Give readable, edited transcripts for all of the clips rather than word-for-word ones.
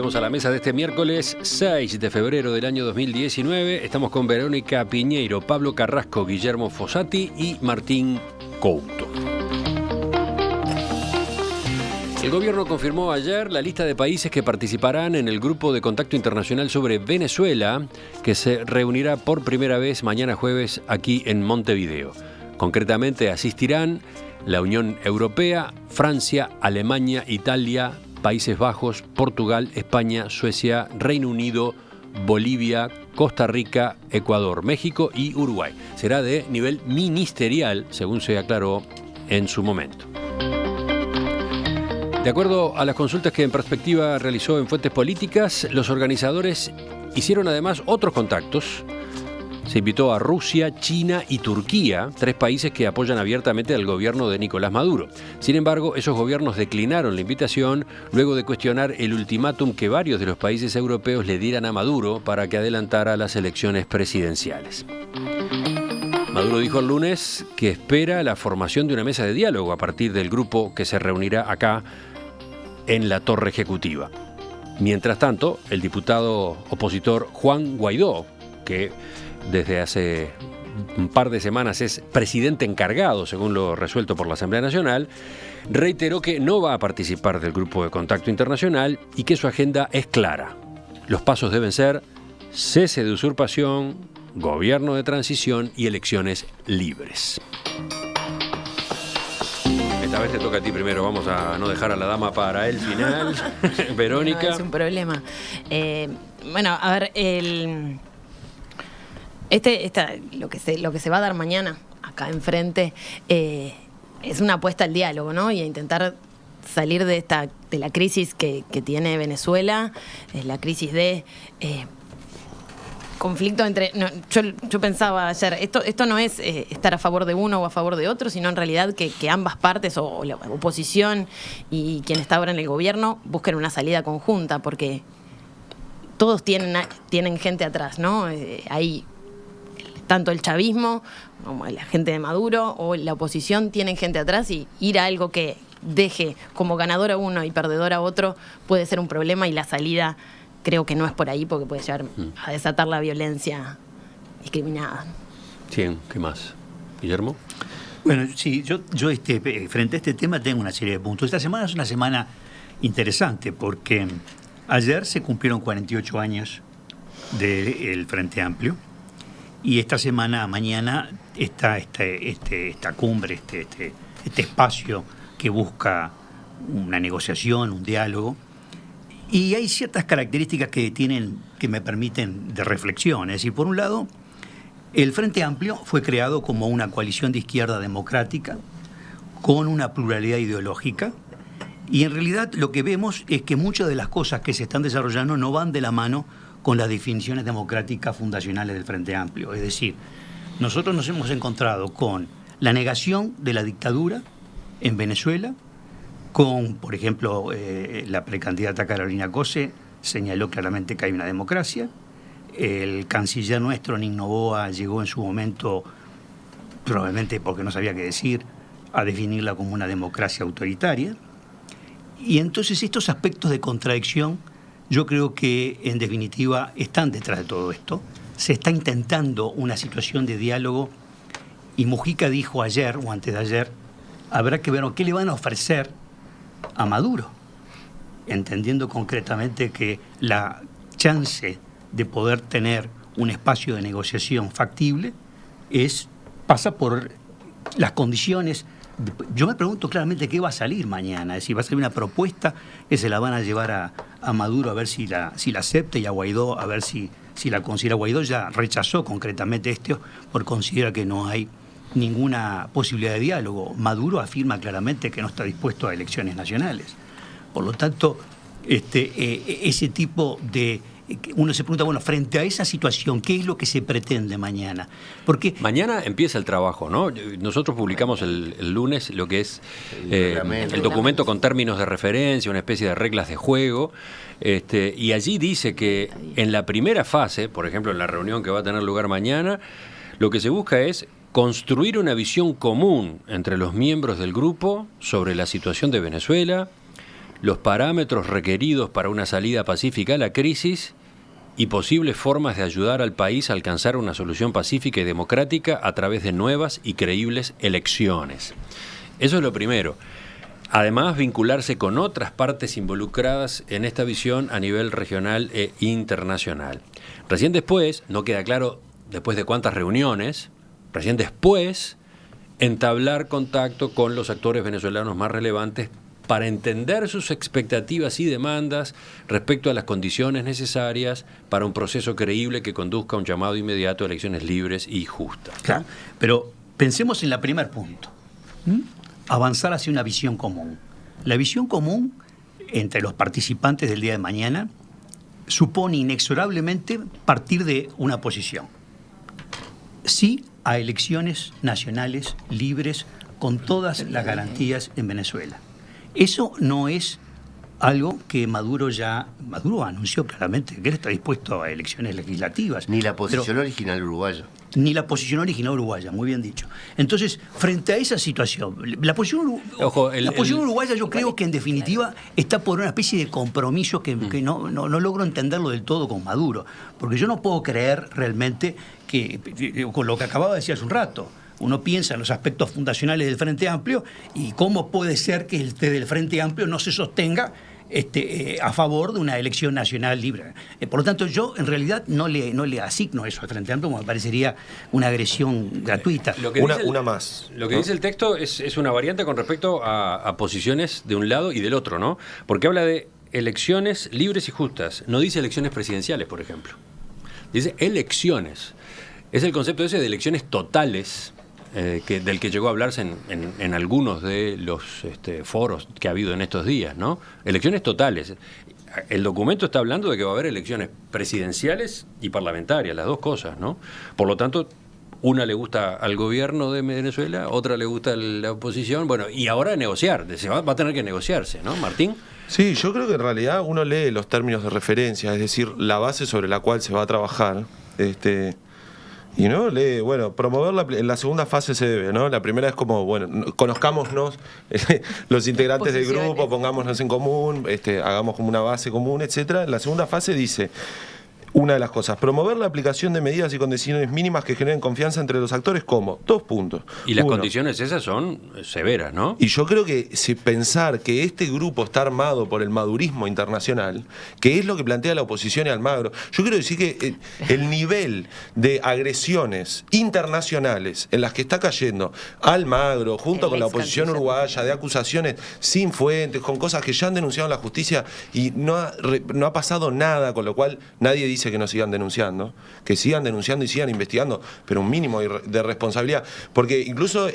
volvemos a la mesa de este miércoles 6 de febrero del año 2019. Estamos con Verónica Piñeiro, Pablo Carrasco, Guillermo Fossati y Martín Couto. El gobierno confirmó ayer la lista de países que participarán en el Grupo de Contacto Internacional sobre Venezuela, que se reunirá por primera vez mañana jueves aquí en Montevideo. Concretamente asistirán la Unión Europea, Francia, Alemania, Italia, Países Bajos, Portugal, España, Suecia, Reino Unido, Bolivia, Costa Rica, Ecuador, México y Uruguay. Será de nivel ministerial, según se aclaró en su momento. De acuerdo a las consultas que En Perspectiva realizó en Fuentes Políticas, los organizadores hicieron además otros contactos. Se invitó a Rusia, China y Turquía, 3 países que apoyan abiertamente al gobierno de Nicolás Maduro. Sin embargo, esos gobiernos declinaron la invitación luego de cuestionar el ultimátum que varios de los países europeos le dieran a Maduro para que adelantara las elecciones presidenciales. Maduro dijo el lunes que espera la formación de una mesa de diálogo a partir del grupo que se reunirá acá en la Torre Ejecutiva. Mientras tanto, el diputado opositor Juan Guaidó, que desde hace un par de semanas es presidente encargado, según lo resuelto por la Asamblea Nacional, reiteró que no va a participar del Grupo de Contacto Internacional y que su agenda es clara. Los pasos deben ser cese de usurpación, gobierno de transición y elecciones libres. Esta vez te toca a ti primero, vamos a no dejar a la dama para el final. Verónica. No, es un problema. Bueno, a ver, lo que se va a dar mañana acá enfrente es una apuesta al diálogo, ¿no? Y a intentar salir de la crisis que tiene Venezuela, la crisis de conflicto entre... No, yo pensaba ayer, esto no es estar a favor de uno o a favor de otro, sino en realidad que ambas partes, o la oposición y quien está ahora en el gobierno, busquen una salida conjunta, porque todos tienen gente atrás, ¿no? Hay tanto el chavismo como la gente de Maduro o la oposición tienen gente atrás, y ir a algo que deje como ganador a uno y perdedor a otro puede ser un problema, y la salida creo que no es por ahí, porque puede llegar a desatar la violencia discriminada. Sí, ¿qué más? Guillermo. Bueno, sí, yo frente a este tema tengo una serie de puntos. Esta semana es una semana interesante porque ayer se cumplieron 48 años del Frente Amplio, y esta semana, mañana, está esta cumbre, este espacio que busca una negociación, un diálogo. Y hay ciertas características que me permiten de reflexión. Es decir, por un lado, el Frente Amplio fue creado como una coalición de izquierda democrática con una pluralidad ideológica, y en realidad lo que vemos es que muchas de las cosas que se están desarrollando no van de la mano con las definiciones democráticas fundacionales del Frente Amplio. Es decir, nosotros nos hemos encontrado con la negación de la dictadura en Venezuela, con, por ejemplo, la precandidata Carolina Cose señaló claramente que hay una democracia. El canciller nuestro, Nick Noboa, llegó en su momento, probablemente porque no sabía qué decir, a definirla como una democracia autoritaria. Y entonces estos aspectos de contradicción, yo creo que en definitiva están detrás de todo esto. Se está intentando una situación de diálogo, y Mujica dijo ayer o antes de ayer, habrá que ver qué le van a ofrecer a Maduro, entendiendo concretamente que la chance de poder tener un espacio de negociación factible pasa por las condiciones. Yo me pregunto claramente qué va a salir mañana. Es decir, va a salir una propuesta que se la van a llevar a Maduro a ver si la acepta, y a Guaidó a ver si la considera. Guaidó ya rechazó concretamente esto por considerar que no hay ninguna posibilidad de diálogo. Maduro afirma claramente que no está dispuesto a elecciones nacionales. Por lo tanto, ese tipo de... Uno se pregunta, bueno, frente a esa situación, ¿qué es lo que se pretende mañana? Porque mañana empieza el trabajo, ¿no? Nosotros publicamos el lunes lo que es el documento con términos de referencia, una especie de reglas de juego, y allí dice que en la primera fase, por ejemplo, en la reunión que va a tener lugar mañana, lo que se busca es construir una visión común entre los miembros del grupo sobre la situación de Venezuela, los parámetros requeridos para una salida pacífica a la crisis y posibles formas de ayudar al país a alcanzar una solución pacífica y democrática a través de nuevas y creíbles elecciones. Eso es lo primero. Además, vincularse con otras partes involucradas en esta visión a nivel regional e internacional. Recién después, no queda claro después de cuántas reuniones, recién después entablar contacto con los actores venezolanos más relevantes para entender sus expectativas y demandas respecto a las condiciones necesarias para un proceso creíble que conduzca a un llamado inmediato a elecciones libres y justas. Claro, pero pensemos en el primer punto. Avanzar hacia una visión común. La visión común entre los participantes del día de mañana supone inexorablemente partir de una posición. Sí a elecciones nacionales libres con todas las garantías en Venezuela. Eso no es algo que Maduro anunció claramente, que él está dispuesto a elecciones legislativas. Ni la posición original uruguaya. Ni la posición original uruguaya, muy bien dicho. Entonces, frente a esa situación, la posición uruguaya yo creo que en definitiva está por una especie de compromiso que no logro entenderlo del todo con Maduro, porque yo no puedo creer realmente que, con lo que acababa de decir hace un rato, uno piensa en los aspectos fundacionales del Frente Amplio y cómo puede ser que desde el Frente Amplio no se sostenga a favor de una elección nacional libre. Por lo tanto, yo en realidad no le asigno eso al Frente Amplio, como me parecería una agresión gratuita. Una más. Lo que dice el texto es una variante con respecto a posiciones de un lado y del otro, ¿no? Porque habla de elecciones libres y justas. No dice elecciones presidenciales, por ejemplo. Dice elecciones. Es el concepto ese de elecciones totales, del que llegó a hablarse en algunos de los foros que ha habido en estos días, ¿no? Elecciones totales. El documento está hablando de que va a haber elecciones presidenciales y parlamentarias, las dos cosas, ¿no? Por lo tanto, una le gusta al gobierno de Venezuela, otra le gusta a la oposición, bueno, y ahora negociar, va a tener que negociarse, ¿no, Martín? Sí, yo creo que en realidad uno lee los términos de referencia, es decir, la base sobre la cual se va a trabajar, y no lee, bueno, promover en la segunda fase se debe, ¿no? La primera es como, bueno, conozcámonos los integrantes del grupo, pongámonos en común, hagamos como una base común, etcétera. En la segunda fase dice una de las cosas, promover la aplicación de medidas y condiciones mínimas que generen confianza entre los actores, ¿cómo? 2 puntos. Y las condiciones esas son severas, ¿no? Y yo creo que pensar que este grupo está armado por el madurismo internacional, que es lo que plantea la oposición y Almagro, yo quiero decir que el nivel de agresiones internacionales en las que está cayendo Almagro, junto con la oposición uruguaya, de acusaciones sin fuentes, con cosas que ya han denunciado en la justicia y no ha pasado nada, con lo cual nadie dice que no sigan denunciando, que sigan denunciando y sigan investigando, pero un mínimo de responsabilidad, porque incluso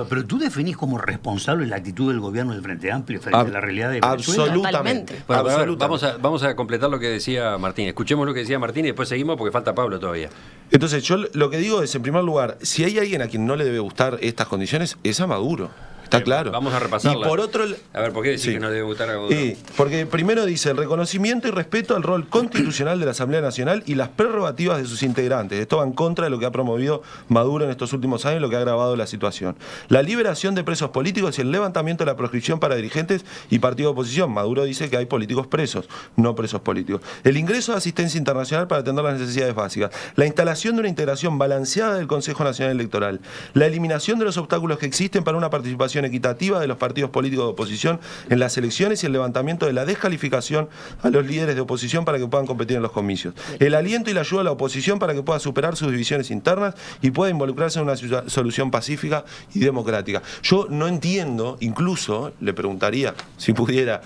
pero tú definís como responsable la actitud del gobierno del Frente Amplio frente a la realidad de Venezuela. Absolutamente. Bueno, absolutamente. Vamos a completar lo que decía Martín. Escuchemos lo que decía Martín y después seguimos porque falta Pablo todavía. Entonces yo lo que digo es, en primer lugar, si hay alguien a quien no le debe gustar estas condiciones, es a Maduro. Está claro. Vamos a repasarla. Y por otro, a ver, ¿por qué decís que no debe gustar a Maduro? Porque primero dice el reconocimiento y respeto al rol constitucional de la Asamblea Nacional y las prerrogativas de sus integrantes. Esto va en contra de lo que ha promovido Maduro en estos últimos años, lo que ha agravado la situación. La liberación de presos políticos y el levantamiento de la proscripción para dirigentes y partidos de oposición. Maduro dice que hay políticos presos, no presos políticos. El ingreso de asistencia internacional para atender las necesidades básicas. La instalación de una integración balanceada del Consejo Nacional Electoral. La eliminación de los obstáculos que existen para una participación equitativa de los partidos políticos de oposición en las elecciones y el levantamiento de la descalificación a los líderes de oposición para que puedan competir en los comicios. El aliento y la ayuda a la oposición para que pueda superar sus divisiones internas y pueda involucrarse en una solución pacífica y democrática. Yo no entiendo, incluso le preguntaría, si pudiera,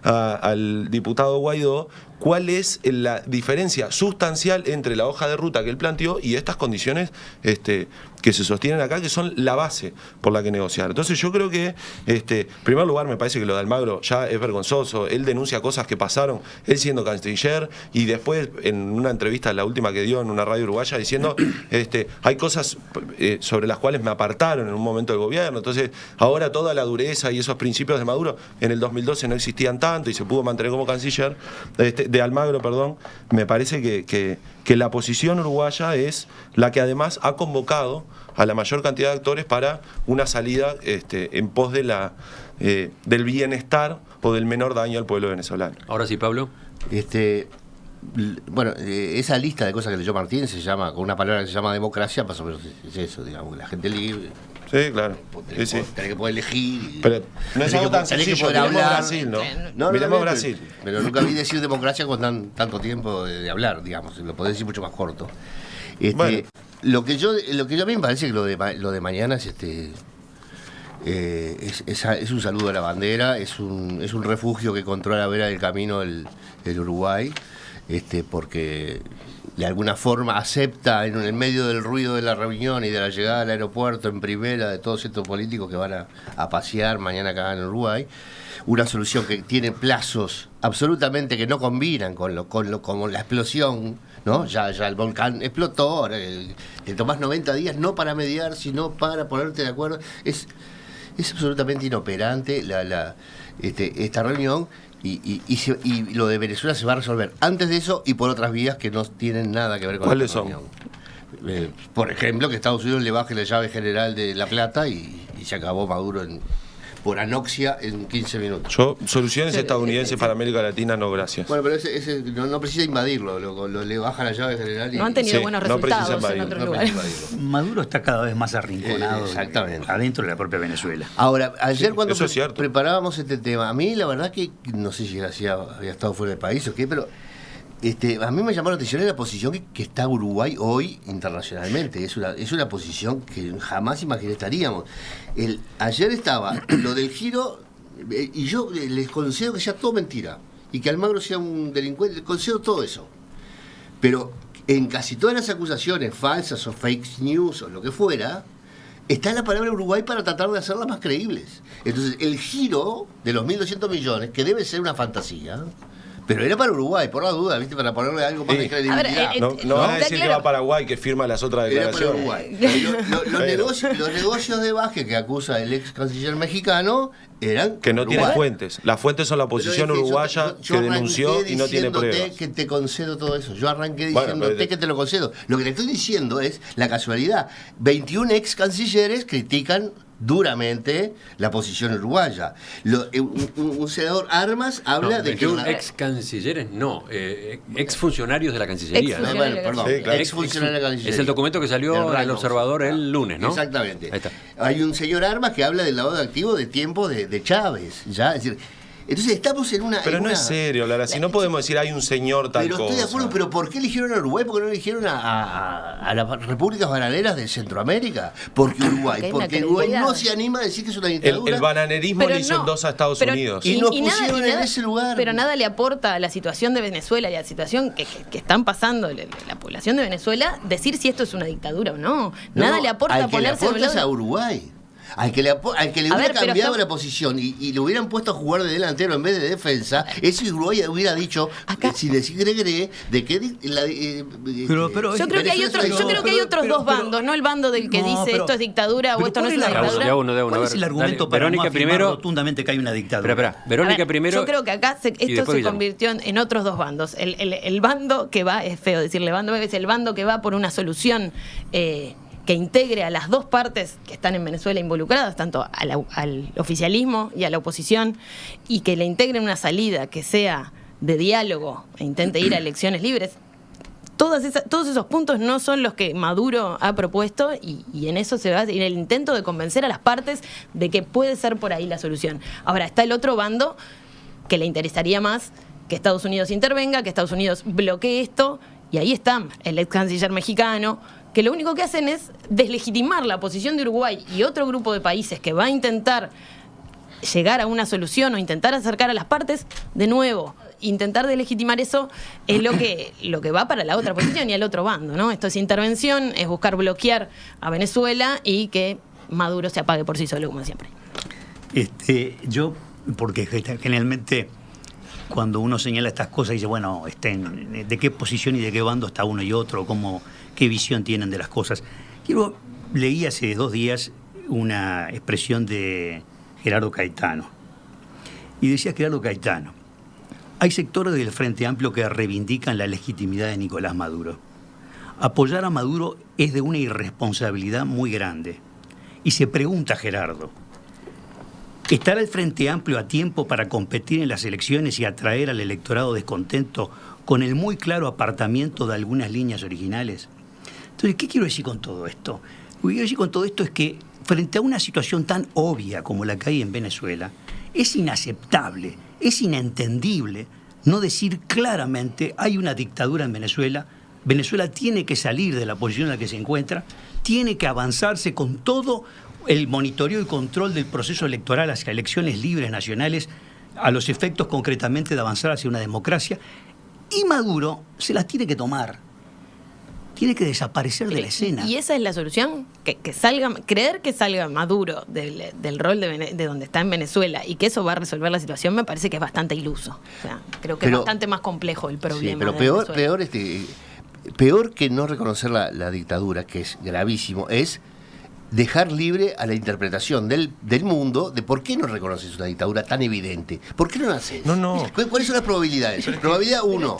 al diputado Guaidó, cuál es la diferencia sustancial entre la hoja de ruta que él planteó y estas condiciones que se sostienen acá, que son la base por la que negociar. Entonces yo creo que, en primer lugar, me parece que lo de Almagro ya es vergonzoso. Él denuncia cosas que pasaron, él siendo canciller, y después en una entrevista, la última que dio en una radio uruguaya, diciendo, hay cosas sobre las cuales me apartaron en un momento del gobierno. Entonces ahora toda la dureza y esos principios de Maduro en el 2012 no existían tanto y se pudo mantener como canciller, de Almagro, perdón. Me parece que la posición uruguaya es la que además ha convocado a la mayor cantidad de actores para una salida en pos de la del bienestar o del menor daño al pueblo venezolano. Ahora sí, Pablo. Bueno, esa lista de cosas que leyó Martín se llama, con una palabra que se llama democracia, más o menos es eso, digamos, la gente libre. Sí, claro. Tenés que poder elegir. Pero no es algo tan sencillo. Miremos Brasil, ¿no? Miremos Brasil. Pero nunca vi decir democracia con tanto tiempo de hablar, digamos. Lo podés decir mucho más corto. Bueno. Lo que yo a mí me parece que lo de mañana es es un saludo a la bandera, es un refugio que encontró a la vera del camino el Uruguay, porque de alguna forma acepta en el medio del ruido de la reunión y de la llegada al aeropuerto en primera de todos estos políticos que van a pasear mañana acá en Uruguay, una solución que tiene plazos absolutamente que no combinan con la explosión, ¿no? Ya el volcán explotó, ahora te tomás 90 días no para mediar, sino para ponerte de acuerdo. Es absolutamente inoperante esta reunión. Y lo de Venezuela se va a resolver antes de eso y por otras vías que no tienen nada que ver con ¿Cuáles esta son? reunión. Por ejemplo, que Estados Unidos le baje la llave general de La Plata y se acabó Maduro por anoxia en 15 minutos. Soluciones estadounidenses para América Latina, no, gracias. Bueno, pero ese no precisa invadirlo, le baja la llave general. No han tenido buenos resultados en otros lugares. Maduro está cada vez más arrinconado adentro de la propia Venezuela. Ahora, ayer cuando eso es cierto. preparábamos este tema, a mí la verdad que no sé si había estado fuera del país o qué, pero a mí me llamó la atención la posición que está Uruguay hoy internacionalmente. Es una posición que jamás imaginaríamos. Ayer estaba lo del giro, y yo les concedo que sea todo mentira, y que Almagro sea un delincuente, les concedo todo eso. Pero en casi todas las acusaciones falsas o fake news o lo que fuera, está la palabra Uruguay para tratar de hacerlas más creíbles. Entonces, el giro de los 1.200 millones, que debe ser una fantasía, pero era para Uruguay, por la duda, ¿viste? Para ponerle algo más de credibilidad. No van a decir que va a Paraguay, que firma las otras declaraciones. Era para Uruguay. Los negocios de Vázquez que acusa el ex canciller mexicano eran que no Uruguay. tienen fuentes. Las fuentes son la oposición uruguaya yo que denunció y no tiene pruebas. Que te concedo todo eso. Yo arranqué diciéndote que te lo concedo. Lo que le estoy diciendo es la casualidad. 21 ex cancilleres critican duramente la posición uruguaya. Un senador Armas habla de que ex cancilleres, ex funcionarios de la Cancillería. Ex funcionarios de la Cancillería. Es el documento que salió en El Observador el lunes, ¿no? Exactamente. Hay un señor Armas que habla del lavado de activos de tiempo de Chávez, ¿ya? Es decir, entonces estamos en una... Pero no es serio, Lara, si no podemos decir hay un señor tal cosa. Pero estoy de acuerdo, pero ¿por qué eligieron a Uruguay? ¿Por qué no eligieron a las repúblicas bananeras de Centroamérica? Porque Uruguay no se anima a decir que es una dictadura. El bananerismo le hizo endos a Estados Unidos. Y nos pusieron en ese lugar. Pero nada le aporta a la situación de Venezuela y a la situación que están pasando la población de Venezuela decir si esto es una dictadura o no. Nada le aporta ponerse a Uruguay. Al que le hubiera cambiado la posición y le hubieran puesto a jugar de delantero en vez de defensa, ese Uruguay hubiera dicho, sin decir de que yo creo que hay otros dos bandos, no el bando del que dice esto es dictadura o esto no es una dictadura. ¿Cuál es el argumento para no afirmar rotundamente que hay una dictadura? Espera, Verónica primero. Yo creo que acá esto se convirtió en otros dos bandos. El bando que va, es feo decirle bando, es el bando que va por una solución que integre a las dos partes que están en Venezuela involucradas, tanto al oficialismo y a la oposición, y que le integren una salida que sea de diálogo e intente ir a elecciones libres. Todos esos puntos no son los que Maduro ha propuesto y en eso se va en el intento de convencer a las partes de que puede ser por ahí la solución. Ahora, está el otro bando que le interesaría más que Estados Unidos intervenga, que Estados Unidos bloquee esto, y ahí está el ex canciller mexicano, que lo único que hacen es deslegitimar la posición de Uruguay y otro grupo de países que va a intentar llegar a una solución o intentar acercar a las partes. De nuevo, intentar deslegitimar eso es lo que va para la otra posición y al otro bando, ¿no? Esto es intervención, es buscar bloquear a Venezuela y que Maduro se apague por sí solo, como siempre. Porque generalmente cuando uno señala estas cosas dice, bueno, ¿de qué posición y de qué bando está uno y otro? ¿Qué visión tienen de las cosas? Leí hace 2 días una expresión de Gerardo Caetano. Y decía Gerardo Caetano, hay sectores del Frente Amplio que reivindican la legitimidad de Nicolás Maduro. Apoyar a Maduro es de una irresponsabilidad muy grande. Y se pregunta Gerardo, ¿Estará el Frente Amplio a tiempo para competir en las elecciones y atraer al electorado descontento con el muy claro apartamiento de algunas líneas originales? Entonces, ¿qué quiero decir con todo esto? Lo que quiero decir con todo esto es que frente a una situación tan obvia como la que hay en Venezuela, es inaceptable, es inentendible no decir claramente hay una dictadura en Venezuela, Venezuela tiene que salir de la posición en la que se encuentra, tiene que avanzarse con todo el monitoreo y control del proceso electoral hacia elecciones libres nacionales, a los efectos concretamente de avanzar hacia una democracia, y Maduro se las tiene que tomar. Tiene que desaparecer de la escena. ¿Y esa es la solución? Que salga, creer que salga Maduro del rol de donde está en Venezuela y que eso va a resolver la situación me parece que es bastante iluso. O sea, creo que es bastante más complejo el problema. Sí, pero peor que no reconocer la dictadura, que es gravísimo, es dejar libre a la interpretación del mundo de por qué no reconoces una dictadura tan evidente. ¿Por qué no la haces? No. ¿Cuáles son las probabilidades? Probabilidad 1.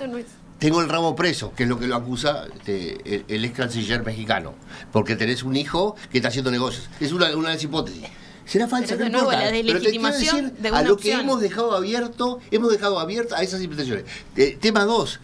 Tengo el rabo preso, que es lo que lo acusa el ex canciller mexicano, porque tenés un hijo que está haciendo negocios. Es una de las hipótesis. Será falsa, pero no de nuevo, importa. la deslegitimación Pero te quiero decir de una a lo opción. que hemos dejado abierto a esas interpretaciones. Tema 2.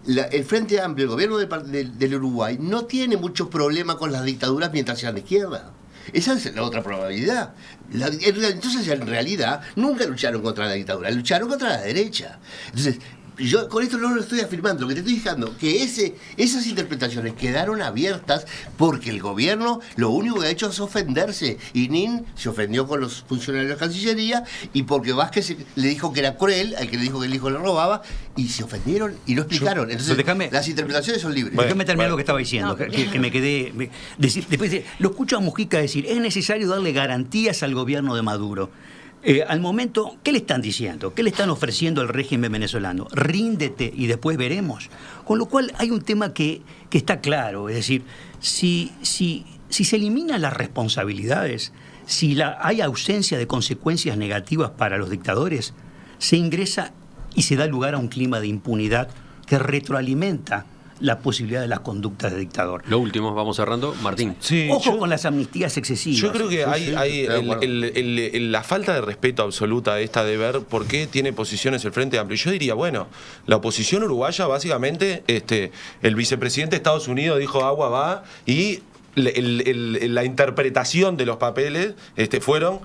El Frente Amplio, el gobierno del Uruguay, no tiene muchos problemas con las dictaduras mientras sean de izquierda. Esa es la otra probabilidad. Entonces, en realidad, nunca lucharon contra la dictadura, lucharon contra la derecha. Entonces, yo con esto no lo estoy afirmando, lo que te estoy diciendo que esas interpretaciones quedaron abiertas porque el gobierno lo único que ha hecho es ofenderse. Y Nin se ofendió con los funcionarios de la Cancillería y porque Vázquez le dijo que era cruel, al que le dijo que el hijo le robaba, y se ofendieron y no explicaron. Entonces, las interpretaciones son libres. Déjame terminar lo que estaba diciendo, que me quedé... Después lo escucho a Mujica decir, es necesario darle garantías al gobierno de Maduro. Al momento, ¿qué le están diciendo? ¿Qué le están ofreciendo al régimen venezolano? Ríndete y después veremos. Con lo cual hay un tema que está claro, es decir, si se eliminan las responsabilidades, si hay ausencia de consecuencias negativas para los dictadores, se ingresa y se da lugar a un clima de impunidad que retroalimenta la posibilidad de las conductas de dictador. Lo último, vamos cerrando. Martín. Sí, Ojo con las amnistías excesivas. Yo creo que hay la falta de respeto absoluta esta de ver por qué tiene posiciones el Frente Amplio. Yo diría, bueno, la oposición uruguaya básicamente, el vicepresidente de Estados Unidos dijo agua va y la interpretación de los papeles fueron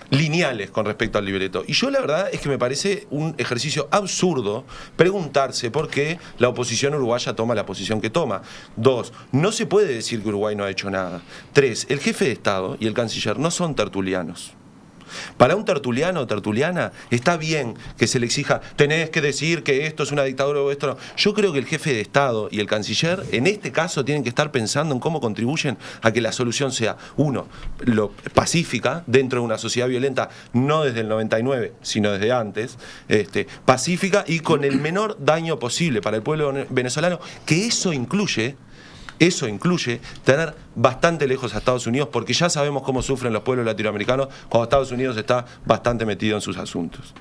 lineales con respecto al libreto. Y yo la verdad es que me parece un ejercicio absurdo preguntarse por qué la oposición uruguaya toma la posición que toma. 2, no se puede decir que Uruguay no ha hecho nada. 3, el jefe de Estado y el canciller no son tertulianos. Para un tertuliano o tertuliana está bien que se le exija, tenés que decir que esto es una dictadura o esto no. Yo creo que el jefe de Estado y el canciller en este caso tienen que estar pensando en cómo contribuyen a que la solución sea, uno, pacífica dentro de una sociedad violenta, no desde el 99, sino desde antes, pacífica y con el menor daño posible para el pueblo venezolano, que eso incluye tener bastante lejos a Estados Unidos, porque ya sabemos cómo sufren los pueblos latinoamericanos cuando Estados Unidos está bastante metido en sus asuntos.